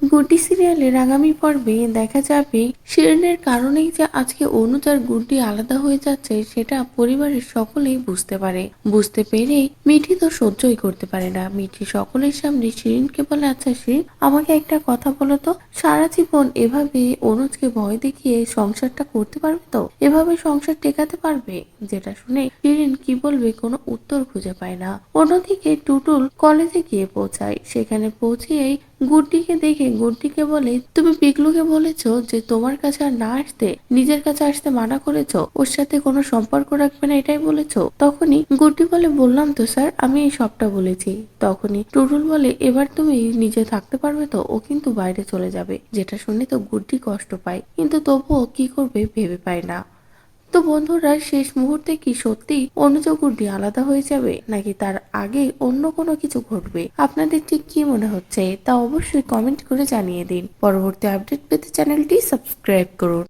গুড্ডি সিরিয়ালের আগামী পর্বে দেখা যাবে শিরিনের কারণেই যে আজকে অনুজ আর গুড্ডি আলাদা হয়ে যাচ্ছে সেটা পরিবারের সকলেই বুঝতে পারে। বুঝতে পেরেই মিঠি তো সহ্যই করতে পারে না। মিঠি সকলের সামনে শিরিনকে বলে, আচ্ছা শিরিন, আমাকে একটা কথা বলো তো, সারা জীবন এভাবে অনুজকে ভয় দেখিয়ে সংসারটা করতে পারবে তো? এভাবে সংসার টেকাতে পারবে? যেটা শুনে শিরিন কি বলবে কোনো উত্তর খুঁজে পায় না। অন্যদিকে টুটুল কলেজে গিয়ে পৌঁছায়। সেখানে পৌঁছেই গুড্ডিকে দেখে গুড্ডিকে বলে, তুমি পিকলুকে বলেছো যে তোমার কাছে আর না আসতে, নিজের কাছে আসতে মানা করেছো, ওর সাথে কোনো সম্পর্ক রাখবে না, এটাই বলেছো? তখনই গুড্ডি বলে, বললাম তো স্যার, আমি এই সবটা বলেছি। তখনই টুটুল বলে, এবার তুমি নিজে থাকতে পারবে তো? ও কিন্তু বাইরে চলে যাবে। যেটা শুনে তো গুড্ডি কষ্ট পায়, কিন্তু তবুও কি করবে ভেবে পায় না। তো বন্ধুরা, শেষ মুহূর্তে কি সত্যি অনুজ ও গুড্ডি আলাদা হয়ে যাবে, নাকি তার আগে অন্য কোনো কিছু ঘটবে? আপনাদের ঠিক কি মনে হচ্ছে তা অবশ্যই কমেন্ট করে জানিয়ে দিন। পরবর্তী আপডেট পেতে চ্যানেলটি সাবস্ক্রাইব করুন।